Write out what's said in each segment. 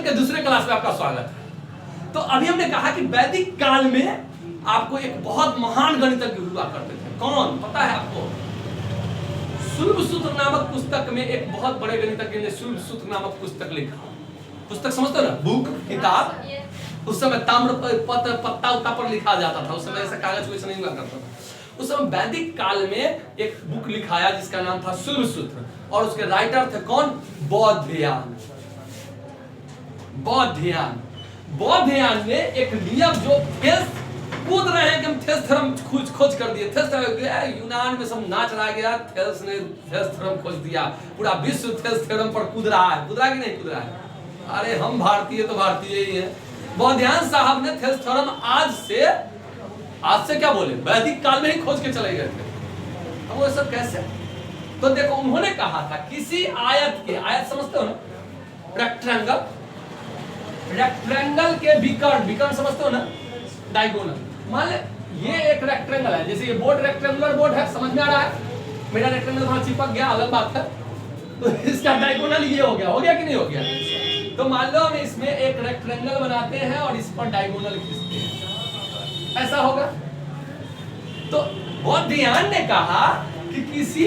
के दूसरे क्लास में आपका स्वागत है। तो अभी हमने कहा कि वैदिक काल में आपको एक बहुत महान गणितज्ञ हुआ करते थे। कौन पता है आपको? सूत्र नामक पुस्तक में एक बहुत बड़े गणितज्ञ ने सूत्र नामक पुस्तक लिखा। पुस्तक समझते हो ना, बुक, किताब। उस समय ताम्र पत्ता उत्ता पर लिखा जाता था, उस समय ऐसा कागज वैसा नहीं हुआ करता था। उस समय वैदिक काल में एक बुक लिखाया जिसका नाम था सूत्र, और उसके राइटर थे कौन? बौद्धयान। बौद्धयान ने एक नियम जो थेस कूद रहे हैं कि हम थेस थ्योरम खोज कर दिए। थेस यूनान में सब नाच रहा गया, थेस ने थेस थ्योरम खोज दिया। पूरा विश्व थेस थ्योरम पर कूद रहा है। कूद रहा कि नहीं कूद रहा है? अरे हम भारतीय तो भारतीय ही हैं। बौद्धयान साहब ने थेस थ्योरम आज से क्या बोले, वैदिक काल में ही खोज के चले गए थे। अब वो सब कैसे? तो देखो, उन्होंने कहा था किसी आयत के, आयत समझते हो ना, रेक्टेंगल के विकर्ण समझते हो ना, डायगोनल। मान ले ये एक रेक्टेंगल है, जैसे ये बोर्ड रेक्टेंगुलर बोर्ड है, समझ में आ रहा है? मेरा रेक्टेंगल वहां चिपक गया, अलग बात है। तो इसका डायगोनल ये हो गया कि नहीं हो गया? तो मान लो हम इसमें एक रेक्टेंगल बनाते हैं और इस पर डायगोनल खींचते हैं, ऐसा होगा। तो बौद्धयान ने कहा कि किसी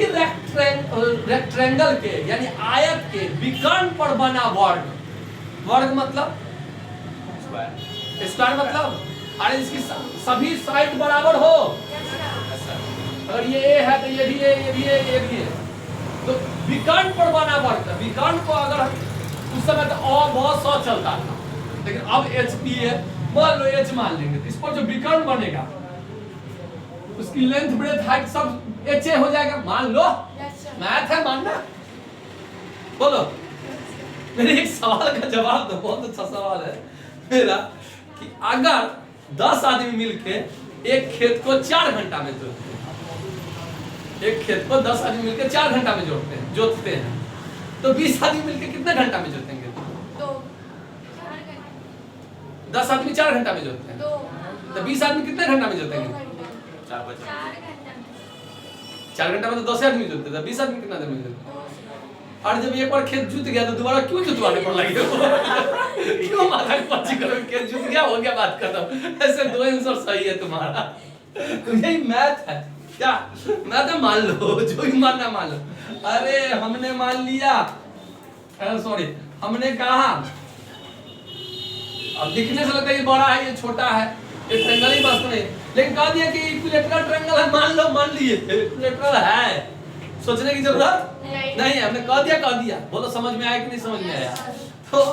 रेक्टेंगल के यानी आयत के विकर्ण पर बना वर्ग मतलब स्क्वायर मतलब, अरे इसकी सभी साइड बराबर हो। अगर ये ए है तो ये भी ए, ये भी ए, ये भी है। तो विकर्ण पर बना वर्ग, विकर्ण को अगर उस समय तो बहुत सौ चलता था, लेकिन अब एच पी है, मान लो एच मान लेंगे, तो इस पर जो विकर्ण बनेगा उसकी लेंथ ब्रेथ हाइट सब एच ए हो जाएगा। मान लो, मैथ है, मानना। बोलो, मेरे एक सवाल का जवाब दो, बहुत अच्छा सवाल है मेरा, कि अगर 10 आदमी मिलके एक खेत को 4 घंटा में जोतते हैं, एक खेत को 10 आदमी मिलके 4 घंटा में जोतते हैं, तो 20 आदमी मिलके कितने घंटा में जोतेंगे? 10 आदमी 4 घंटा में जोतते हैं, तो 20 आदमी कितने घंटा में जोतेंगे? 4 घंटा में तो 10 आदमी जोतते हैं, 20 आदमी कितना देर में जोतते हैं? और जब एक बार खेत जुत गया तो दोबारा क्यों जुतवाने पर लगे? क्यों माथा पच्ची करो, खेत जुत गया, हो गया, बात खत्म। ऐसे दो आंसर सही है तुम्हारा। तो यही मैथ है क्या? मैथ है, मान लो, जो भी मानना मान लो। अरे हमने मान लिया, सॉरी, हमने कहा, अब दिखने से लगता है ये बड़ा है, ये छोटा है, ये ट्रायंगल ही बस नहीं, लेकिन कह दिया कि इक्विलेटरल ट्रायंगल है, मान लो, मान लिए इक्विलेटरल है, सोचने की जरूरत नहीं है। हमने कह दिया। बोलो समझ में आया कि नहीं समझ में आया? तो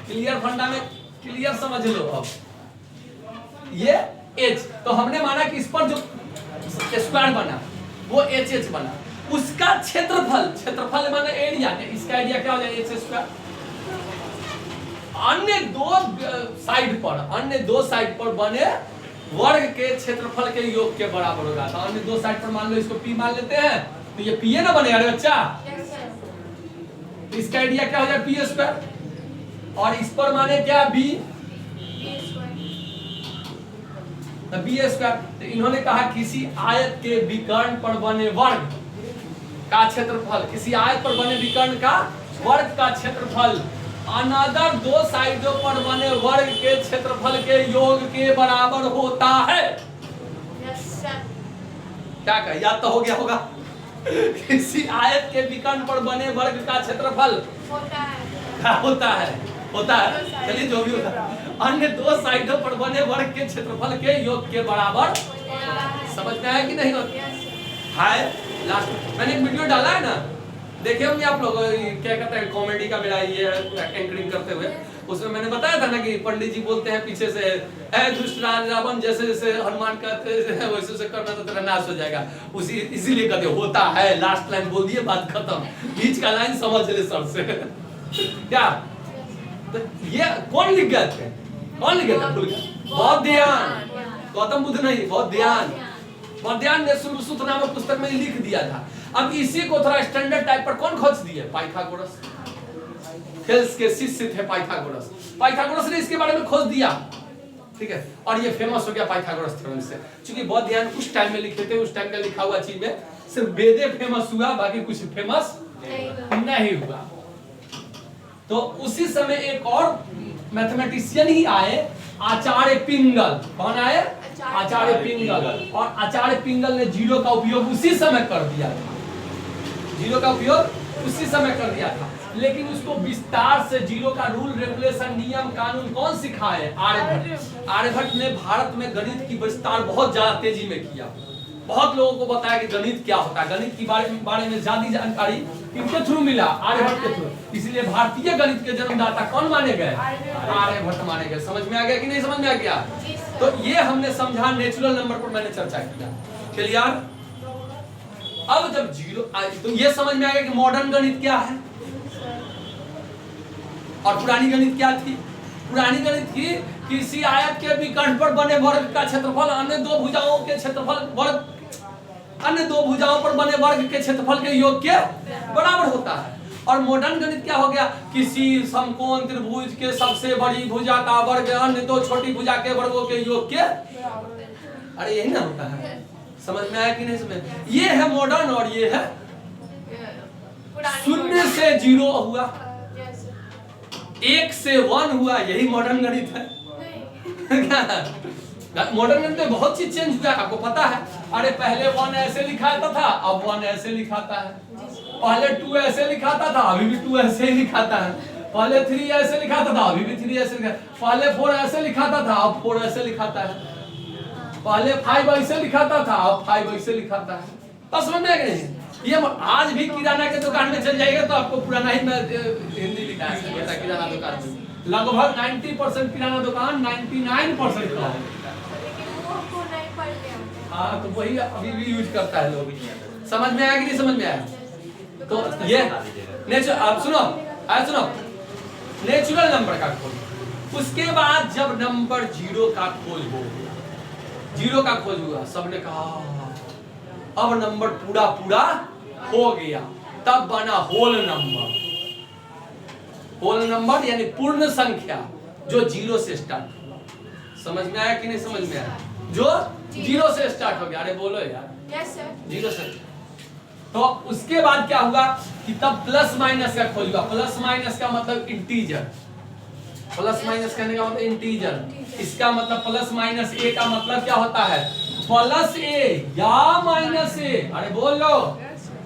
क्लियर फंडा में क्लियर समझ लो। अब ये एच, तो हमने माना कि इस पर जो स्क्वायर बना वो एच बना, उसका क्षेत्रफल माना एरिया, इसका एरिया क्या हो जाएगा? H square. अन्य दो साइड पर बने वर्ग के क्षेत्रफल के योग के बराबर होगा। तो अन्य दो साइड पर मान लो इसको पी मान लेते हैं, तो ये पी ना बनेगा रे बच्चा। इसका एरिया क्या हो जाएगा? पी स्क्वायर, और इस पर माने क्या? B square. तो इन्होंने कहा किसी आयत के विकर्ण पर बने वर्ग का क्षेत्रफल, किसी आयत पर बने विकर्ण का वर्ग का क्षेत्रफल अनदर दो साइडों पर बने वर्ग के क्षेत्रफल के योग के बराबर होता है। क्या कहा? याद तो हो गया होगा। किसी आयत के विकर्ण पर बने वर्ग का क्षेत्रफल होता है। चलिए, जो भी होता है, अन्य दो साइडों पर बने वर्ग के क्षेत्रफल के योग के बराबर। समझ में आया कि नहीं? हाय, लास्ट मैंने एक वीडियो डाला है ना, देखे होंगे आप लोग, क्या कहते हैं, कॉमेडी का मेरा ये एंकरिंग करते हुए, उसमें मैंने बताया था ना कि पंडित जी बोलते हैं पीछे से, ऐ दुष्ट रावण, जैसे जैसे हनुमान कहते हैं वैसे वैसे करना तो तेरा नाश हो जाएगा। इसीलिए कहते होता है, लास्ट लाइन बोल दिए, बात खत्म। बीच का लाइन समझ ले सर से। क्या? तो ये कौन लिख गए थे? बौद्धयान। गौतम बुद्ध नहीं, बौद्धयान ने सूत्र नामक पुस्तक में लिख दिया था। अब इसी को थोड़ा स्टैंडर्ड टाइप पर कौन खोज दिए? पाइथागोरस। थेल्स के शिष्य थे पाइथागोरस ने इसके बारे में खोज दिया, ठीक है, और ये फेमस हो गया पाइथागोरस थ्योरम से। क्योंकि बौद्धयान उस टाइम में लिखे थे, उस टाइम का लिखा हुआ चीज में सिर्फ वेदे फेमस हुआ, बाकी कुछ फेमस नहीं हुआ। तो उसी समय एक और मैथमेटिशियन ही आए, आचार्य पिंगल। कौन आए? आचार्य पिंगल। और आचार्य पिंगल ने जीरो का उपयोग उसी समय कर दिया था, जीरो का उपयोग उसी समय कर दिया था। लेकिन उसको विस्तार से जीरो का रूल रेगुलेशन नियम कानून कौन सिखाए? आर्यभट्ट। आर्यभट्ट ने भारत में गणित की विस्तार बहुत ज्यादा तेजी में किया। बहुत लोगों को बताया कि गणित क्या होता है, गणित की बारे में ज्यादा जानकारी किनके थ्रू मिला? आर्यभट्ट के थ्रू। इसलिए भारतीय गणित के जन्मदाता कौन माने गए? आर्यभट्ट माने गए। समझ में आ गया कि नहीं समझ में आ गया? तो ये हमने समझा, नेचुरल नंबर पर मैंने चर्चा किया। क्लियर? अब जब जीरो तो ये समझ में आ गया कि मॉडर्न गणित क्या है और पुरानी गणित क्या थी। पुरानी गणित थी किसी आयत के विकर्ण पर बने वर्ग का क्षेत्रफल अन्य दो भुजाओं के क्षेत्रफल वर्ग, अन्य दो भुजाओं पर बने वर्ग के क्षेत्रफल के योग के बराबर होता है। और मॉडर्न गणित क्या हो गया? किसी समकोण त्रिभुज के सबसे बड़ी भुजा का वर्ग अन्य दो छोटी भुजा के वर्गों के योग के, अरे यही ना होता है। समझ में आया कि नहीं? समझ? ये है मॉडर्न और ये है शून्य से जीरो हुआ, एक से वन हुआ, यही मॉडर्न गणित है। मॉडर्न गणित में बहुत चीज चेंज हुआ, आपको पता है। अरे पहले वन ऐसे लिखाता था, अब वन ऐसे लिखाता है। पहले टू ऐसे लिखाता था, अभी भी टू ऐसे ही लिखाता है। पहले थ्री ऐसे लिखाता था, अभी भी थ्री ऐसे लिखाता है। पहले फोर ऐसे लिखाता था, अब फोर ऐसे लिखाता है। पहले फाइव ऐसे लिखाता था, अब फाइव ऐसे लिखाता है। तो समझ में आ गया? ये आज भी किराना के दुकान में चल जाएगा तो आपको पुराना ही हिंदी लिखा है किराना दुकान में। लगभग 90% किराना दुकान 99% का है। हाँ, तो वही अभी भी यूज करता है लोग। समझ में आया कि नहीं समझ में आया? तो ये नेचुरल, आप सुनो, आज सुनो, नेचुरल नंबर का खोज। उसके बाद जब नंबर जीरो का खोज हो गया, जीरो का खोज हुआ, सबने कहा अब नंबर पूरा पूरा हो गया, तब बना होल नंबर। होल नंबर यानी पूर्ण संख्या जो जीरो से स्टार्ट हुआ। समझ में आया कि नहीं समझ में आया? जो जीरो से स्टार्ट हो गया। अरे बोलो यार। Yes sir. जीरो से। तो उसके बाद क्या हुआ कि तब प्लस माइनस का खोज हुआ। प्लस माइनस का मतलब इंटीजर। प्लस माइनस कहने का मतलब इंटीजर। इसका मतलब प्लस माइनस ए का मतलब क्या होता है? प्लस ए या माइनस ए। अरे बोल लो,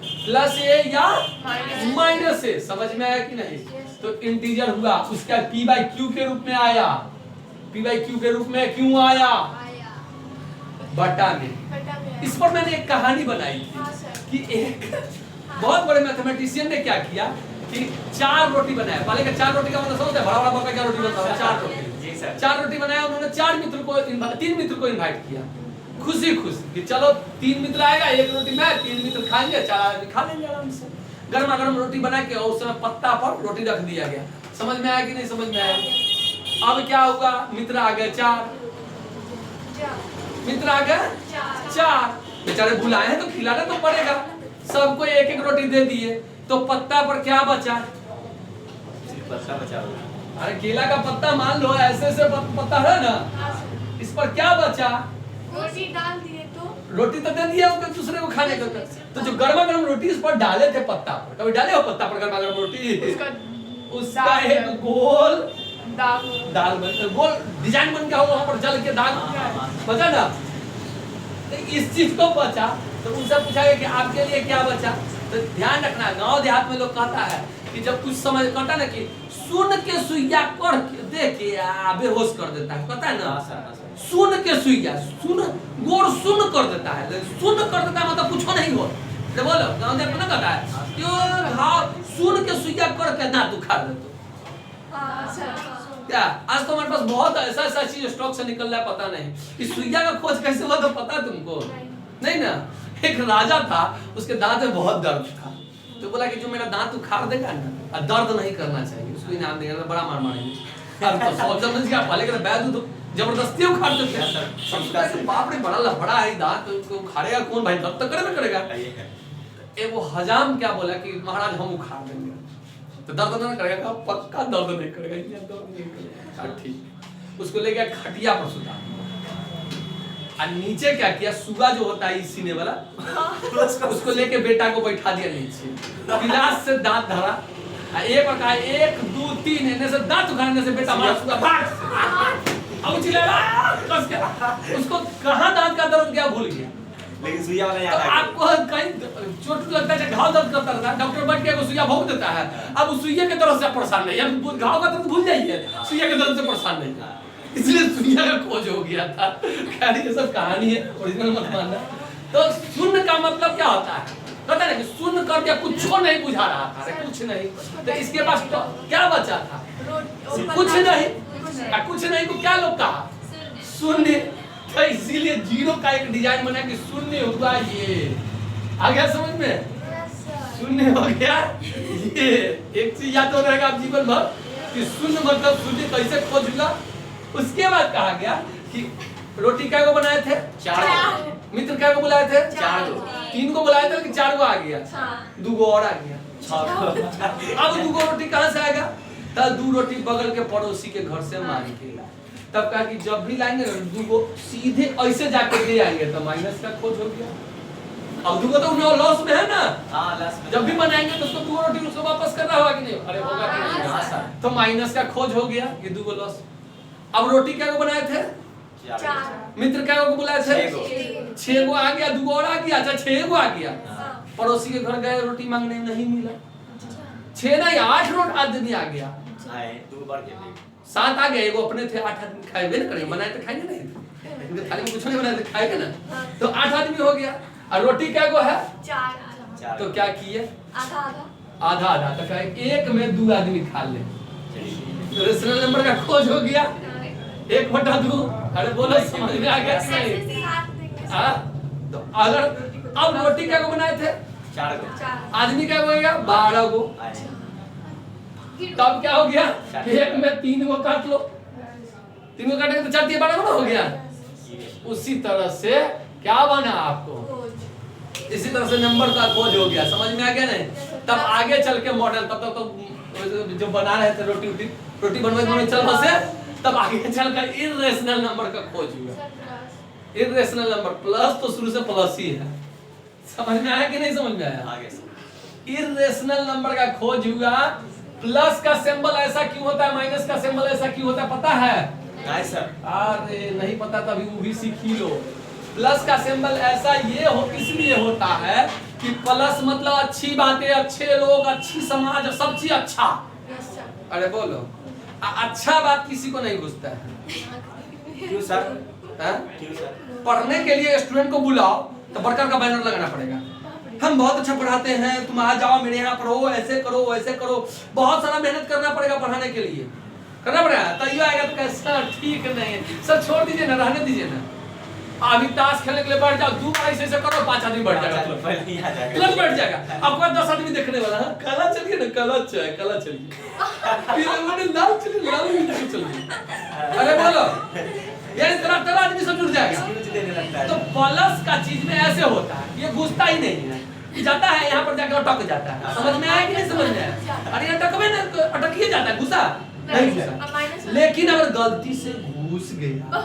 प्लस ए या माइनस ए। समझ में आया कि नहीं? तो इंटीजर हुआ। उसका पी बाई क्यू के रूप में आया। पी बाई क्यू के रूप में क्यों आया? बटा में। इस पर मैंने एक कहानी बनाई थी कि एक बहुत बड़े मैथमेटिशियन ने क्या किया कि 4 रोटी बनाया। पहले का 4 रोटी का मतलब समझते हैं? बड़ा बड़ा बड़ा क्या रोटी बनता है? 4 रोटी। जी सर। 4 रोटी बनाया उन्होंने। 4 मित्र को 3 मित्र को इनवाइट किया, खुशी खुशी कि चलो 3 मित्र आएगा, 1 रोटी मैं, 3 मित्र खाएंगे, 4 आदमी खा लेंगे आराम से। गर्मा गर्म रोटी बना के और उस समय पत्ता पर रोटी रख दिया गया। समझ में आया कि नहीं समझ में आया? अब क्या होगा? मित्र आ गए 4, मित्र आ गए 4। बेचारे बुलाए हैं तो खिलाना तो पड़ेगा। सबको 1-1 रोटी दे दिए, तो पत्ता पर क्या बचा? पत्ता बचा। अरे केला का पत्ता मान लो, ऐसे ऐसे पत्ता है ना, इस पर क्या बचा? रोटी डाल दिए तो रोटी तो दे दिया उनको दूसरे को खाने को। तो जो गर्मा गर्म रोटी इस पर डाले थे पत्ता पर, कभी डाले हो पत्ता पर गर्मा गर्म रोटी? उसका एक गोल दाग बन, गोल डिजाइन बन गया, वहां पर जल के दाग बचा ना। तो इस चीज को बचा, तो उनसे पूछा गया कि आपके लिए क्या बचा? तो ध्यान रखना, गांव देहात में लोग कहता है कि जब कुछ समझ कहता ना कि सुन के सुइया कर दे के बेहोश कर देता है, कहता है ना। सुन के सुइया, सुन गोर सुन कर देता है, सुन कर देता है मतलब कुछ नहीं हो। तो बोलो गांव देहात में ना कहता है क्यों घाव सुन के सुइया कर के दांत उखाड़ दे। तो क्या आज तो हमारे पास बहुत ऐसा चीज स्टॉक से निकल रहा है, पता नहीं कि सुइया का खोज कैसे हुआ, तो पता तुमको नहीं ना। एक राजा था, उसके दांत में बहुत दर्द था, तो बोला कि जो मेरा दांत उखाड़ देगा ना, दर्द नहीं करना चाहिए, उसको इनाम देगा, बड़ा मार मारेंगे। अब तो सोच समझ गया, पहले के बैद तो जबरदस्ती उखाड़ देते हैं। बाप रे बड़ा लफड़ा है दांत, उसको उखाड़ेगा कौन भाई? दर्द तो करे ना करेगा। वो हजाम क्या बोला कि महाराज हम उखाड़ देंगे, तो दर्द नहीं करेगा? पक्का दर्द नहीं करेगा। ठीक, उसको ले गया खटिया पर सुता, और नीचे क्या किया, सुगा जो होता है सीने वाला, उसको लेके बेटा को बैठा दिया नीचे, गिलास से दांत धरा, एक और कहा 1 2 तीन एने से दांत उखाड़ने से बेटा मारा उसका भाग अब चिल्लाया कस के उसको कहाँ दांत का दर्द क्या भूल गया। लेकिन सुइया वाला तो याद आ गया। आपको कहीं चोट लगता है घाव दर्द करता रहता है डॉक्टर बैठ के सुइया भोग देता है। अब उस सुइया के दर्द से परेशान नहीं अब घाव का दर्द भूल जाइए सुइया के दर्द से परेशान नहीं इसलिए सुइया का खोज हो गया था। खैर ये सब कहानी है ओरिजिनल मत मानना। तो शून्य का मतलब क्या होता है पता नहीं शून्य कर दिया कुछ नहीं बुझा रहा था कुछ नहीं तो इसके पास तो क्या बचा था कुछ नहीं तो क्या लोग कहा शून्य तो इसीलिए जीरो का एक डिजाइन बना कि शून्य हुआ ये आ गया समझ में शून्य हो गया ये एक चीज याद हो रहेगा आप जीवन भर कि शून्य मतलब शून्य कैसे खोजना। उसके बाद कहा गया कि रोटी क्या को बनाए थे 4 मित्र क्या को बुलाए थे 4 3 को बुलाए थे कि 4 को आ गया 2 को और आ गया अब 2 को रोटी कहाँ से आएगा तब 2 रोटी बगल के पड़ोसी के घर से मांग के तब कहा कि जब भी लाएंगे 2 को सीधे ऐसे जाके दे आएंगे तो माइनस का खोज हो गया। अब 2 को तो लॉस में है ना लॉस में जब भी बनाएंगे तो उसको 2 रोटी उसको वापस करना होगा कि नहीं अरे होगा कि नहीं तो माइनस का खोज हो गया कि 2 को लॉस। अब रोटी क्या को बनाए थे 4 मित्र क्या को बुलाए थे 6 को आ गया 2 को और आ गया अच्छा 6 को आ गया पड़ोसी के घर गए रोटी मांगने नहीं मिला 6 नहीं 8 आदमी आ गया आए 2 बार के लिए 7 आ गए एगो अपने थे 8 आदमी खाएंगे ना करेंगे बनाए तो खाएंगे नहीं इनके थाली में कुछ नहीं बनाए तो खाएंगे ना तो 8 आदमी हो गया और रोटी क्या को है 4 तो क्या किए आधा आधा तो क्या एक में 2 आदमी खा ले तो रेशनल नंबर का खोज हो गया 1/2 अरे बोलो समझ में आ गया कि नहीं हाँ तो अगर अब रोटी क्या को बनाए थे 4 को आदमी क्या हो गया 12 को आए तब क्या हो गया एक में 3 को काट लो 3 को काटेंगे तो 4 3 12 हो गया। उसी तरह से क्या बना आपको इसी तरह से नंबर का खोज हो गया समझ में आ गया नहीं। तब आगे चल के मॉडल तब तक तो जो बना रहे थे रोटी बनवाने चल बसे तब आगे चल कर इरेशनल नंबर का खोज हुआ। इरेशनल नंबर प्लस तो शुरू से प्लस ही है समझ में आया कि नहीं समझ में आया। आगे इरेशनल नंबर का खोज हुआ प्लस का सिंबल ऐसा क्यों होता है माइनस का सिंबल ऐसा क्यों होता है पता है नहीं सर अरे नहीं पता तभी वो भी सीख ही लो। प्लस का सिंबल ऐसा ये हो इसलिए होता है कि प्लस मतलब अच्छी बातें अच्छे लोग अच्छी समाज सब चीज अच्छा अरे बोलो अच्छा बात किसी को नहीं घुसता है क्यों सर क्यों सर पढ़ने के लिए स्टूडेंट को बुलाओ तो बड़का का बैनर लगाना पड़ेगा हम बहुत अच्छा पढ़ाते हैं तुम आ जाओ मेरे यहाँ पढ़ो ऐसे करो वैसे करो बहुत सारा मेहनत करना पड़ेगा पढ़ाने के लिए करना पड़ेगा तैयो आएगा तो कैसा ठीक नहीं सर छोड़ दीजिए ना रहने दीजिए ना अभी ताश खेलने के लिए बैठ जाओ 2 बार ऐसे करो 5 आदमी बैठ जाएगा तुरंत बैठ जाएगा आपको 10 आदमी देखने वाला है कला चलिए ना कला चलिए फिर मैंने लाल चलिए अरे बोलो ये तरह आदमी सब जुड़ जाएगा। तो प्लस का चीज में ऐसे होता है ये घुसता ही नहीं है जाता है यहाँ पर जाकर अटक जाता है समझ में आया कि नहीं समझ में आया। अरे अटकवे ना अटकिए जाता है घुसा नहीं घुसा लेकिन अगर गलती से घुस गया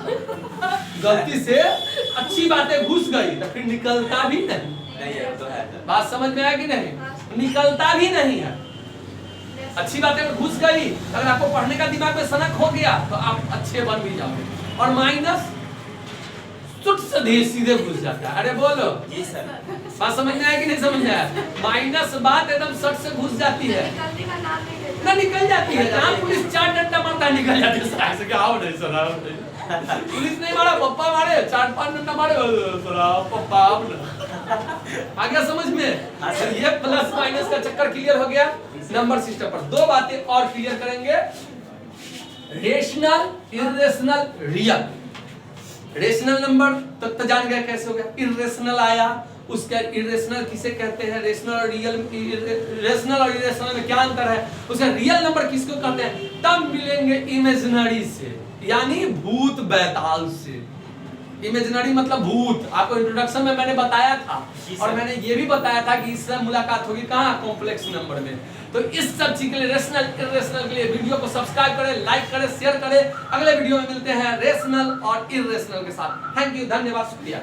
गलती से अच्छी बातें घुस गई तो फिर निकलता भी नहीं है तो है बात समझ में आया कि नहीं निकलता भी नहीं है। अच्छी बातें में घुस गई अगर आपको पढ़ने का दिमाग में सनक हो गया तो आप अच्छे बन भी जाओगे और माइनस सुट से सीधे घुस जाता है। अरे बोलो जी सर बात समझ में आया कि नहीं समझ में आया। माइनस बात एकदम सट से घुस जाती है ना निकल जाती है जहाँ पुलिस 4 डंडा मारता है निकल जाती है सर से आओ नहीं सर आओ नहीं पुलिस नहीं मारा पप्पा मारे 4-5 डंडा मारे सर आओ पप्पा आओ ना आ गया समझ में। ये प्लस माइनस का चक्कर क्लियर हो गया। नंबर सिस्टम पर 2 बातें और क्लियर करेंगे rational irrational real. Rational number तक तो जान गए कैसे हो गया। इरेशनल आया उसका इरेशनल किसे कहते हैं रेशनल और रियल रेशनल और इरेशनल में क्या अंतर है उसका रियल नंबर किसको कहते हैं तब मिलेंगे इमेजिनरी से यानी भूत बैताल से। इमेजिनरी मतलब भूत आपको इंट्रोडक्शन में मैंने बताया था और मैंने ये भी बताया था कि इससे मुलाकात होगी कहाँ कॉम्प्लेक्स नंबर में। तो इस सब चीज के लिए रेशनल इरेशनल के लिए वीडियो को सब्सक्राइब करें लाइक करें शेयर करें। अगले वीडियो में मिलते हैं रेशनल और इरेशनल के साथ। थैंक यू धन्यवाद शुक्रिया।